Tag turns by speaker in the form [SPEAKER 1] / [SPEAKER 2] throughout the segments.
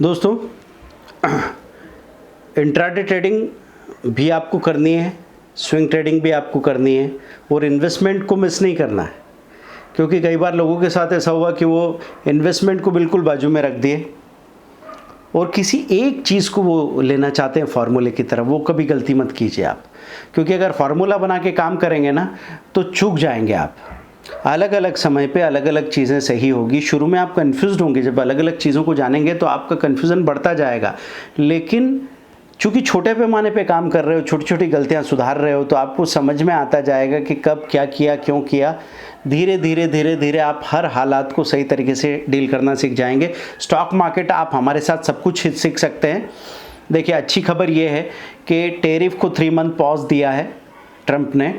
[SPEAKER 1] दोस्तों, intraday trading भी आपको करनी है, स्विंग ट्रेडिंग भी आपको करनी है और इन्वेस्टमेंट को मिस नहीं करना है। क्योंकि कई बार लोगों के साथ ऐसा हुआ कि वो इन्वेस्टमेंट को बिल्कुल बाजू में रख दिए और किसी एक चीज़ को वो लेना चाहते हैं फार्मूले की तरह। वो कभी गलती मत कीजिए आप, क्योंकि अगर फार्मूला बना के काम करेंगे ना तो चूक जाएंगे आप। अलग अलग समय पे अलग अलग चीज़ें सही होगी। शुरू में आप कन्फ्यूज़्ड होंगे, जब अलग अलग चीज़ों को जानेंगे तो आपका कन्फ्यूज़न बढ़ता जाएगा। लेकिन चूँकि छोटे पैमाने पे काम कर रहे हो, छोटी छोटी गलतियाँ सुधार रहे हो, तो आपको समझ में आता जाएगा कि कब क्या किया, क्यों किया। धीरे धीरे धीरे धीरे आप हर हालात को सही तरीके से डील करना सीख जाएंगे। स्टॉक मार्केट आप हमारे साथ सब कुछ सीख सकते हैं। देखिए, अच्छी खबर ये है कि टैरिफ को 3 मंथ पॉज दिया है ट्रंप ने,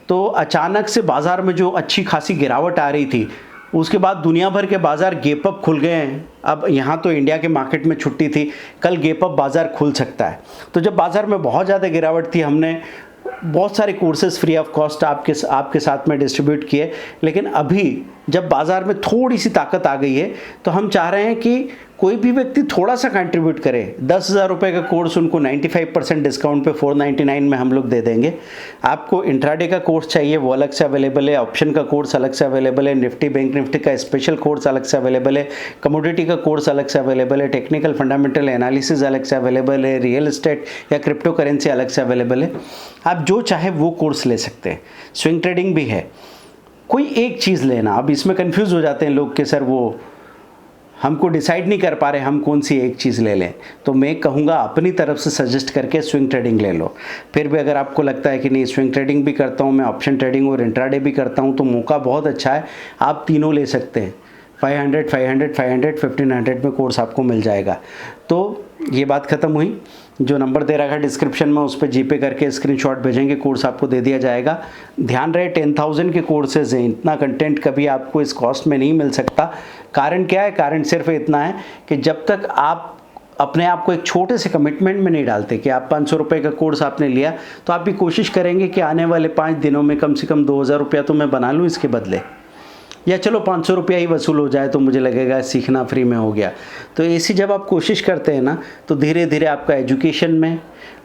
[SPEAKER 1] तो अचानक से बाज़ार में जो अच्छी खासी गिरावट आ रही थी, उसके बाद दुनिया भर के बाज़ार गेप अप खुल गए हैं। अब यहाँ तो इंडिया के मार्केट में छुट्टी थी, कल गेप अप बाज़ार खुल सकता है। तो जब बाज़ार में बहुत ज़्यादा गिरावट थी, हमने बहुत सारे कोर्सेज फ्री ऑफ कॉस्ट आपके साथ में डिस्ट्रीब्यूट किए। लेकिन अभी जब बाज़ार में थोड़ी सी ताकत आ गई है, तो हम चाह रहे हैं कि कोई भी व्यक्ति थोड़ा सा कंट्रीब्यूट करे। 10,000 रुपये का कोर्स उनको 95% डिस्काउंट पे 499 में हम लोग दे देंगे। आपको इंट्राडे का कोर्स चाहिए, वो अलग से अवेलेबल है। ऑप्शन का कोर्स अलग से अवेलेबल है। निफ्टी बैंक निफ्टी का स्पेशल कोर्स अलग से अवेलेबल है। कमोडिटी का कोर्स अलग से अवेलेबल है। टेक्निकल फंडामेंटल एनालिसिस अलग से अवेलेबल है। रियल एस्टेट या क्रिप्टो करेंसी अलग से अवेलेबल है। आप जो चाहे वो कोर्स ले सकते हैं। स्विंग ट्रेडिंग भी है। कोई एक चीज़ लेना। अब इसमें कंफ्यूज हो जाते हैं लोग कि सर वो हमको डिसाइड नहीं कर पा रहे हम कौन सी एक चीज़ ले लें। तो मैं कहूँगा अपनी तरफ से सजेस्ट करके स्विंग ट्रेडिंग ले लो। फिर भी अगर आपको लगता है कि नहीं, स्विंग ट्रेडिंग भी करता हूँ मैं, ऑप्शन ट्रेडिंग और इंट्राडे भी करता हूँ, तो मौका बहुत अच्छा है, आप तीनों ले सकते हैं। 500, 500, 500, 1500 में कोर्स आपको मिल जाएगा। तो ये बात ख़त्म हुई। जो नंबर दे रखा है डिस्क्रिप्शन में, उस पर जीपे करके स्क्रीनशॉट भेजेंगे, कोर्स आपको दे दिया जाएगा। ध्यान रहे 10,000 के कोर्सेज हैं, इतना कंटेंट कभी आपको इस कॉस्ट में नहीं मिल सकता। कारण क्या है? कारण सिर्फ इतना है कि जब तक आप अपने आप को एक छोटे से कमिटमेंट में नहीं डालते कि आप 500 रुपये का कोर्स आपने लिया, तो आप भी कोशिश करेंगे कि आने वाले 5 दिनों में कम से कम 2,000 रुपया तो मैं बना लूँ इसके बदले, या चलो 500 रुपया ही वसूल हो जाए तो मुझे लगेगा सीखना फ्री में हो गया। तो ऐसी जब आप कोशिश करते हैं ना, तो धीरे धीरे आपका एजुकेशन में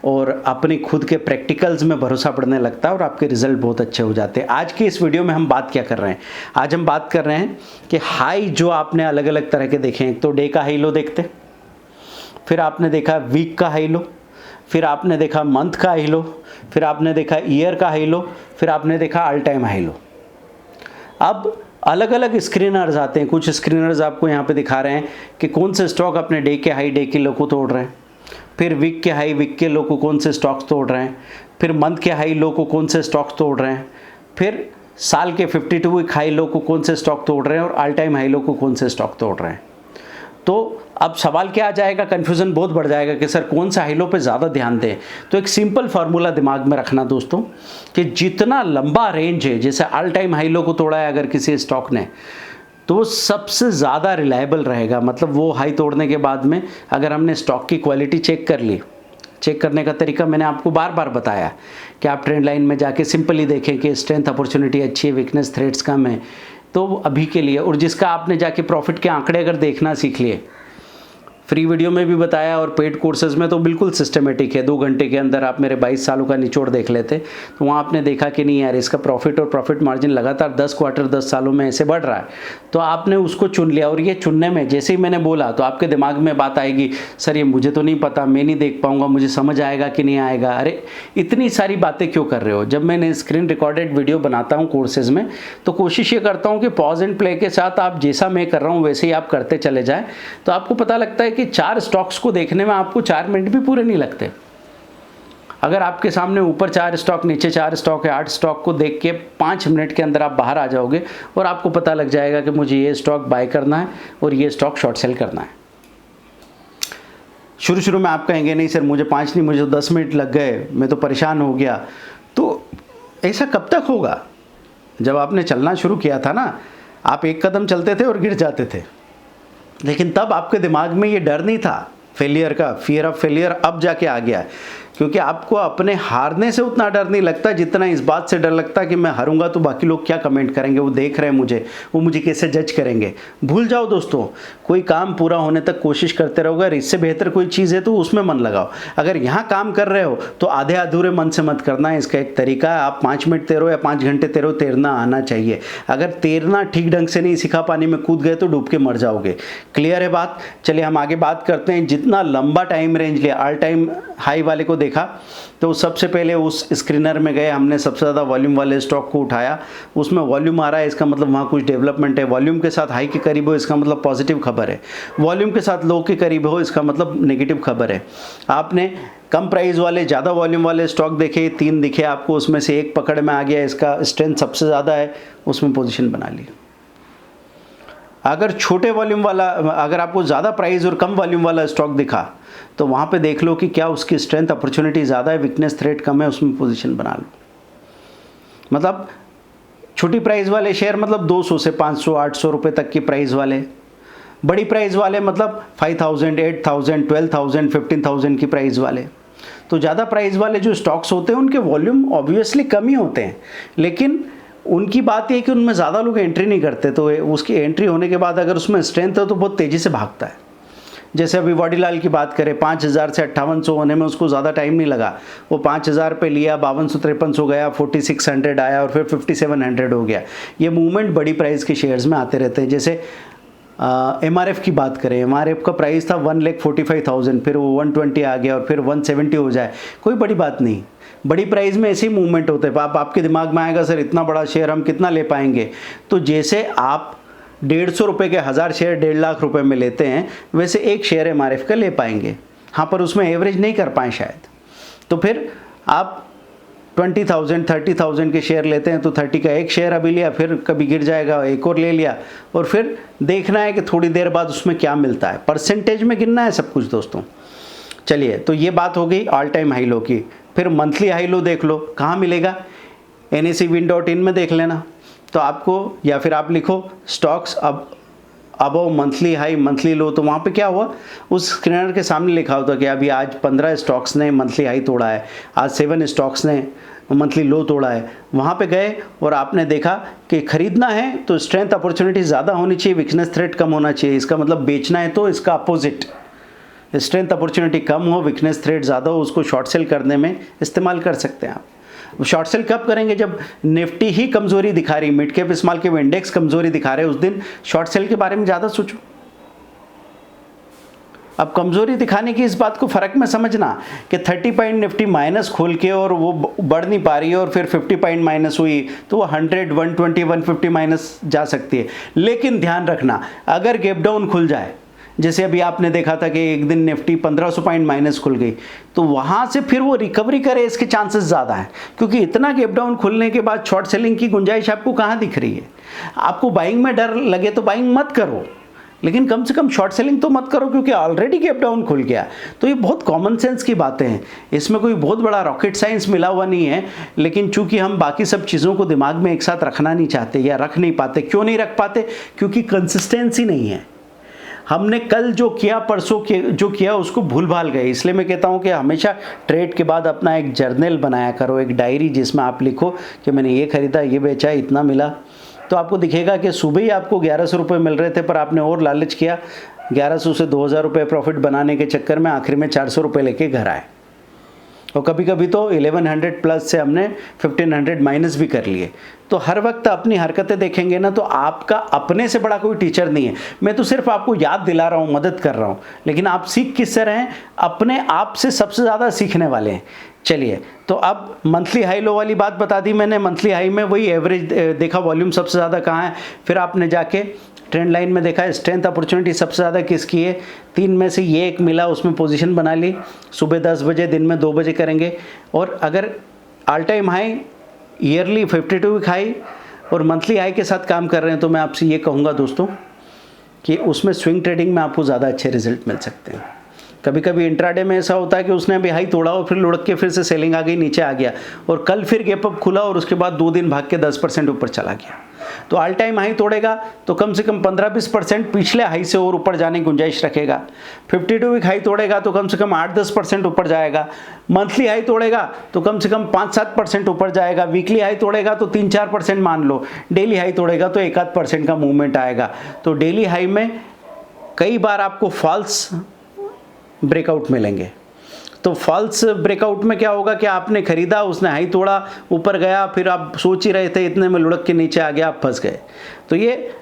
[SPEAKER 1] और अपने खुद के प्रैक्टिकल्स में भरोसा पड़ने लगता है और आपके रिजल्ट बहुत अच्छे हो जाते हैं। आज की इस वीडियो में हम बात क्या कर रहे हैं? आज हम बात कर रहे हैं कि हाई जो आपने अलग अलग तरह के देखे हैं। तो डे का हाई लो देखते, फिर आपने देखा वीक का हाई लो, फिर आपने देखा मंथ का हाई लो, फिर आपने देखा ईयर का हाई लो, फिर आपने देखा ऑल टाइम हाई लो। अब अलग अलग स्क्रीनर्स आते हैं। कुछ स्क्रीनर्स आपको यहाँ पे दिखा रहे हैं कि कौन से स्टॉक अपने डे के हाई डे के लो को तोड़ रहे हैं, फिर वीक के हाई वीक के लो को कौन से स्टॉक्स तोड़ रहे हैं, फिर मंथ के हाई लो को कौन से स्टॉक्स तोड़ रहे हैं, फिर साल के 52 वीक हाई लो को कौन से स्टॉक तोड़ रहे हैं और ऑल टाइम हाई लो को कौन से स्टॉक तोड़ रहे हैं। तो अब सवाल क्या आ जाएगा, कन्फ्यूज़न बहुत बढ़ जाएगा कि सर कौन सा हाई लो पे ज़्यादा ध्यान दें। तो एक सिंपल फार्मूला दिमाग में रखना दोस्तों, कि जितना लंबा रेंज है, जैसे ऑल टाइम हाई लो को तोड़ा है अगर किसी स्टॉक ने, तो वो सबसे ज़्यादा रिलायबल रहेगा। मतलब वो हाई तोड़ने के बाद में अगर हमने स्टॉक की क्वालिटी चेक कर ली, चेक करने का तरीका मैंने आपको बार बार बताया कि आप ट्रेंड लाइन में जाके सिंपली देखें कि स्ट्रेंथ अपॉर्चुनिटी अच्छी है, वीकनेस थ्रेड्स कम है, तो अभी के लिए। और जिसका आपने जाके प्रॉफिट के आंकड़े अगर देखना सीख लिए, फ्री वीडियो में भी बताया और पेड कोर्सेज में तो बिल्कुल सिस्टमेटिक है। 2 घंटे के अंदर आप मेरे 22 सालों का निचोड़ देख लेते, तो वहाँ आपने देखा कि नहीं यार, इसका प्रॉफिट और प्रॉफिट मार्जिन लगातार 10 क्वार्टर 10 सालों में ऐसे बढ़ रहा है। तो आपने उसको चुन लिया, और ये चुनने में जैसे ही मैंने बोला तो आपके दिमाग में बात आएगी, सर ये मुझे तो नहीं पता, मैं नहीं देख पाऊँगा, मुझे समझ आएगा कि नहीं आएगा। अरे इतनी सारी बातें क्यों कर रहे हो? जब मैंने स्क्रीन रिकॉर्डेड वीडियो बनाता हूँ कोर्सेज में, तो कोशिश ये करता हूँ कि पॉज एंड प्ले के साथ आप जैसा मैं कर रहा हूँ वैसे ही आप करते चले जाएँ। तो आपको पता लगता है कि 4 स्टॉक्स को देखने में आपको 4 मिनट भी पूरे नहीं लगते। अगर आपके सामने ऊपर 4 स्टॉक, नीचे 4 स्टॉक है, 8 स्टॉक को देख के 5 मिनट के अंदर आप बाहर आ जाओगे और आपको पता लग जाएगा कि मुझे ये स्टॉक बाय करना है और ये स्टॉक शॉर्ट सेल करना है। शुरू में आप कहेंगे नहीं सर मुझे 5 नहीं, मुझे 10 मिनट लग गए, मैं तो परेशान हो गया। तो ऐसा कब तक होगा? जब आपने चलना शुरू किया था ना, आप एक कदम चलते थे और गिर जाते थे, लेकिन तब आपके दिमाग में ये डर नहीं था फेलियर का, फियर ऑफ फेलियर अब जाके आ गया है। क्योंकि आपको अपने हारने से उतना डर नहीं लगता जितना इस बात से डर लगता कि मैं हारूंगा तो बाकी लोग क्या कमेंट करेंगे, वो देख रहे हैं मुझे, वो मुझे कैसे जज करेंगे। भूल जाओ दोस्तों, कोई काम पूरा होने तक कोशिश करते रहोगे, अगर इससे बेहतर कोई चीज़ है तो उसमें मन लगाओ। अगर यहाँ काम कर रहे हो तो आधे अधूरे मन से मत करना है। इसका एक तरीका है, आप 5 मिनट तैरो या 5 घंटे तैरो, तैरना आना चाहिए। अगर तैरना ठीक ढंग से नहीं सीखा, पानी में कूद गए तो डूब के मर जाओगे। क्लियर है बात? चलिए हम आगे बात करते हैं। जितना लंबा टाइम रेंज लिया, ऑल टाइम हाई वाले को देखा तो सबसे पहले उस स्क्रीनर में गए, हमने सबसे ज़्यादा वॉल्यूम वाले स्टॉक को उठाया। उसमें वॉल्यूम आ रहा है, इसका मतलब वहाँ कुछ डेवलपमेंट है। वॉल्यूम के साथ हाई के करीब हो, इसका मतलब पॉजिटिव खबर है। वॉल्यूम के साथ लो के करीब हो, इसका मतलब नेगेटिव खबर है। आपने कम प्राइस वाले ज़्यादा वॉल्यूम वाले स्टॉक देखे, 3 दिखे आपको, उसमें से एक पकड़ में आ गया, इसका स्ट्रेंथ सबसे ज़्यादा है, उसमें पोजीशन बना ली। अगर छोटे वॉल्यूम वाला, अगर आपको ज़्यादा प्राइस और कम वॉल्यूम वाला स्टॉक दिखा तो वहाँ पे देख लो कि क्या उसकी स्ट्रेंथ अपॉर्चुनिटी ज़्यादा है, वीकनेस थ्रेट कम है, उसमें पोजीशन बना लो। मतलब छोटी प्राइस वाले शेयर मतलब 200 से 500 800 रुपये तक की प्राइस वाले, बड़ी प्राइस वाले मतलब 5000 8000 12000 15000 की प्राइस वाले। तो ज़्यादा प्राइस वाले जो स्टॉक्स होते हैं उनके वॉल्यूम ऑब्वियसली कम ही होते हैं, लेकिन उनकी बात ये है कि उनमें ज़्यादा लोग एंट्री नहीं करते। तो उसकी एंट्री होने के बाद अगर उसमें स्ट्रेंथ है तो बहुत तेज़ी से भागता है। जैसे अभी वाडीलाल की बात करें, 5000 से 5800 होने में उसको ज़्यादा टाइम नहीं लगा। वो 5000 पे लिया, 5200-5300 गया, 4600 आया और फिर 5700 हो गया। ये मूवमेंट बड़ी प्राइस के शेयर्स में आते रहते हैं। जैसे MRF की बात करें, MRF का प्राइस था 1,45,000, फिर वो 120 आ गया और फिर 170 हो जाए, कोई बड़ी बात नहीं। बड़ी प्राइस में ऐसे ही मूवमेंट होते हैं। आपके दिमाग में आएगा सर इतना बड़ा शेयर हम कितना ले पाएंगे, तो जैसे आप 150 रुपये के 1000 शेयर 1.5 लाख रुपए में लेते हैं, वैसे एक शेयर MRF का ले पाएंगे। हाँ, पर उसमें एवरेज नहीं कर पाएँ शायद। तो फिर आप 20,000 30,000 के शेयर लेते हैं तो 30 का एक शेयर अभी लिया, फिर कभी गिर जाएगा एक और ले लिया, और फिर देखना है कि थोड़ी देर बाद उसमें क्या मिलता है। परसेंटेज में गिनना है सब कुछ दोस्तों। चलिए, तो ये बात हो गई ऑल टाइम हाई लो की। फिर मंथली हाई लो देख लो, कहाँ मिलेगा? NSE-win.in में देख लेना। तो आपको, या फिर आप लिखो stocks above monthly high monthly low, तो वहाँ पे क्या हुआ, उस स्क्रीनर के सामने लिखा होता कि अभी आज 15 स्टॉक्स ने मंथली हाई तोड़ा है, आज 7 स्टॉक्स ने मंथली लो तोड़ा है। वहाँ पे गए और आपने देखा कि खरीदना है तो स्ट्रेंथ अपॉर्चुनिटी ज़्यादा होनी चाहिए, वीकनेस थ्रेट कम होना चाहिए। इसका मतलब बेचना है तो इसका अपोजिट, स्ट्रेंथ अपॉर्चुनिटी कम हो, वीकनेस थ्रेट ज़्यादा हो, उसको शॉर्ट सेल करने में इस्तेमाल कर सकते हैं आप। शॉर्ट सेल कब करेंगे? जब निफ्टी ही कमज़ोरी दिखा रही, mid cap small cap index कमज़ोरी दिखा रहे, उस दिन शॉर्ट सेल के बारे में ज़्यादा सोचो। अब कमज़ोरी दिखाने की इस बात को फ़र्क में समझना कि 30 पॉइंट निफ्टी माइनस खोल के और वो बढ़ नहीं पा रही है और फिर 50 पॉइंट माइनस हुई तो वो 100 120 150 माइनस जा सकती है। लेकिन ध्यान रखना, अगर गैप डाउन खुल जाए, जैसे अभी आपने देखा था कि एक दिन निफ्टी 1500 पॉइंट माइनस खुल गई, तो वहाँ से फिर वो रिकवरी करे इसके चांसेस ज़्यादा हैं, क्योंकि इतना गैप डाउन खुलने के बाद शॉर्ट सेलिंग की गुंजाइश आपको कहाँ दिख रही है। आपको बाइंग में डर लगे तो बाइंग मत करो, लेकिन कम से कम शॉर्ट सेलिंग तो मत करो, क्योंकि ऑलरेडी गैप डाउन खुल गया। तो ये बहुत कॉमन सेंस की बातें हैं, इसमें कोई बहुत बड़ा रॉकेट साइंस मिला हुआ नहीं है। लेकिन चूंकि हम बाकी सब चीज़ों को दिमाग में एक साथ रखना नहीं चाहते या रख नहीं पाते। क्यों नहीं रख पाते? क्योंकि कंसिस्टेंसी नहीं है। हमने कल जो किया, परसों जो किया, उसको भूल भाल गए। इसलिए मैं कहता हूँ कि हमेशा ट्रेड के बाद अपना एक जर्नल बनाया करो, एक डायरी, जिसमें आप लिखो कि मैंने ये खरीदा, ये बेचा, इतना मिला। तो आपको दिखेगा कि सुबह ही आपको 1100 रुपये मिल रहे थे, पर आपने और लालच किया, 1100 से 2000 रुपये प्रॉफिट बनाने के चक्कर में आखिर में 400 रुपये लेके घर आए। और कभी कभी तो 1100 प्लस से हमने 1500 माइनस भी कर लिए। तो हर वक्त अपनी हरकतें देखेंगे ना, तो आपका अपने से बड़ा कोई टीचर नहीं है। मैं तो सिर्फ आपको याद दिला रहा हूँ, मदद कर रहा हूँ, लेकिन आप सीख किससे रहे हैं? अपने आप से सबसे ज़्यादा सीखने वाले हैं। चलिए, तो अब मंथली हाई लो वाली बात बता दी मैंने। मंथली हाई में वही एवरेज देखा, वॉल्यूम सबसे ज़्यादा कहाँ है, फिर आपने जाके ट्रेंड लाइन में देखा स्ट्रेंथ अपॉर्चुनिटी सबसे ज़्यादा किसकी है, 3 में से ये एक मिला, उसमें पोजीशन बना ली। सुबह 10 बजे, दिन में 2 बजे करेंगे। और अगर all time high, yearly 52 week high और मंथली हाई के साथ काम कर रहे हैं, तो मैं आपसे ये कहूँगा दोस्तों कि उसमें स्विंग ट्रेडिंग में आपको ज़्यादा अच्छे रिजल्ट मिल सकते हैं। कभी कभी इंट्राडे में ऐसा होता है कि उसने अभी हाई तोड़ा और फिर लुढ़क के फिर से सेलिंग आ गई, नीचे आ गया, और कल फिर गैप अप खुला और उसके बाद 2 दिन भाग के 10% ऊपर चला गया। तो ऑल टाइम हाई तोड़ेगा तो कम से कम 15-20% पिछले हाई से और ऊपर जाने की गुंजाइश रखेगा। 52 वीक हाई तोड़ेगा तो कम से कम 8-10% ऊपर जाएगा। मंथली हाई तोड़ेगा तो कम से कम 5-7% ऊपर जाएगा। वीकली हाई तोड़ेगा तो 3-4% मान लो। डेली हाई तोड़ेगा तो 1-8% का मूवमेंट आएगा। तो डेली हाई में कई बार आपको फॉल्स ब्रेकआउट मिलेंगे। तो फॉल्स ब्रेकआउट में क्या होगा कि आपने खरीदा, उसने हाई तोड़ा, ऊपर गया, फिर आप सोच ही रहे थे, इतने में लुढ़क के नीचे आ गया, आप फंस गए। तो ये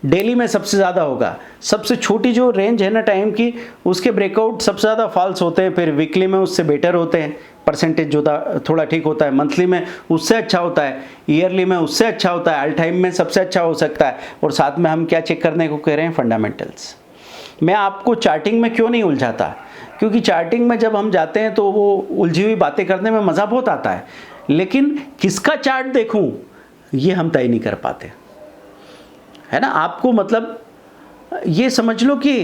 [SPEAKER 1] डेली में सबसे ज़्यादा होगा। सबसे छोटी जो रेंज है ना टाइम की, उसके ब्रेकआउट सबसे ज़्यादा फॉल्स होते हैं। फिर वीकली में उससे बेटर होते हैं, परसेंटेज जो थोड़ा ठीक होता है। मंथली में उससे अच्छा होता है, ईयरली में उससे अच्छा होता है, ऑल टाइम में सबसे अच्छा हो सकता है। और साथ में हम क्या चेक करने को कह रहे हैं? फंडामेंटल्स। मैं आपको चार्टिंग में क्यों नहीं उलझाता? क्योंकि चार्टिंग में जब हम जाते हैं तो वो उलझी हुई बातें करने में मज़ा बहुत आता है, लेकिन किसका चार्ट देखूं ये हम तय नहीं कर पाते, है ना। आपको मतलब ये समझ लो कि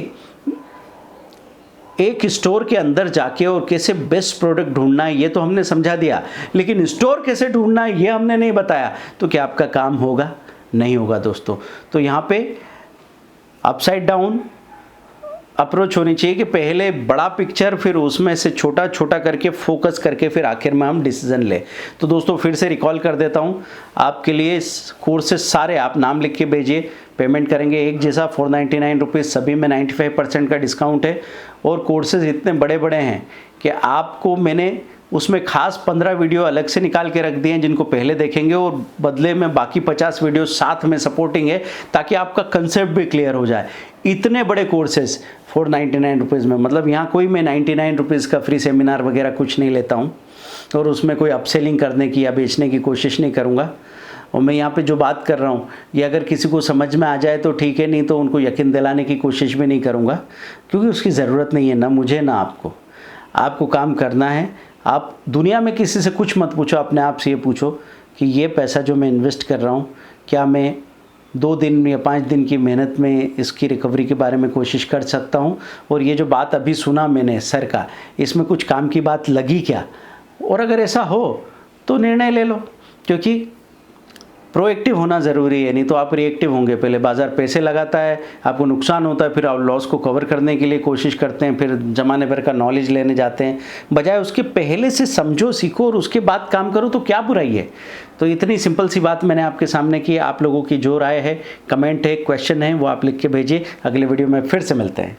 [SPEAKER 1] एक स्टोर के अंदर जाके और कैसे बेस्ट प्रोडक्ट ढूंढना है ये तो हमने समझा दिया, लेकिन स्टोर कैसे ढूंढना है ये हमने नहीं बताया। तो क्या आपका काम होगा? नहीं होगा दोस्तों। तो यहाँ पे अपसाइड डाउन अप्रोच होनी चाहिए कि पहले बड़ा पिक्चर, फिर उसमें से छोटा छोटा करके फोकस करके फिर आखिर में हम डिसीजन लें। तो दोस्तों फिर से रिकॉल कर देता हूँ आपके लिए, कोर्सेज सारे आप नाम लिख के भेजिए, पेमेंट करेंगे एक जैसा 499 रुपीज़, सभी में 95% का डिस्काउंट है। और कोर्सेज इतने बड़े बड़े हैं कि आपको मैंने उसमें खास 15 वीडियो अलग से निकाल के रख दिए हैं जिनको पहले देखेंगे, और बदले में बाकी 50 वीडियो साथ में सपोर्टिंग है ताकि आपका कंसेप्ट भी क्लियर हो जाए। इतने बड़े कोर्सेज 499 रुपीज़ में, मतलब यहाँ कोई मैं 99 रुपीज़ का फ्री सेमिनार वगैरह कुछ नहीं लेता हूँ, और उसमें कोई अपसेलिंग करने की या बेचने की कोशिश नहीं करूँगा। और मैं यहाँ पे जो बात कर रहा हूँ ये अगर किसी को समझ में आ जाए तो ठीक है, नहीं तो उनको यकीन दिलाने की कोशिश भी नहीं करूँगा, क्योंकि उसकी ज़रूरत नहीं है, ना मुझे ना आपको। आपको काम करना है। आप दुनिया में किसी से कुछ मत पूछो, अपने आप से ये पूछो कि ये पैसा जो मैं इन्वेस्ट कर रहा हूँ, क्या मैं 2 दिन या 5 दिन की मेहनत में इसकी रिकवरी के बारे में कोशिश कर सकता हूँ? और ये जो बात अभी सुना मैंने सर का, इसमें कुछ काम की बात लगी क्या? और अगर ऐसा हो तो निर्णय ले लो, क्योंकि प्रोएक्टिव होना ज़रूरी है, नहीं तो आप रिएक्टिव होंगे। पहले बाज़ार पैसे लगाता है, आपको नुकसान होता है, फिर आप लॉस को कवर करने के लिए कोशिश करते हैं, फिर ज़माने भर का नॉलेज लेने जाते हैं। बजाय उसके पहले से समझो, सीखो और उसके बाद काम करो, तो क्या बुराई है? तो इतनी सिंपल सी बात मैंने आपके सामने की। आप लोगों की जो राय है, कमेंट है, क्वेश्चन है, वो आप लिख के भेजिए। अगले वीडियो में फिर से मिलते हैं।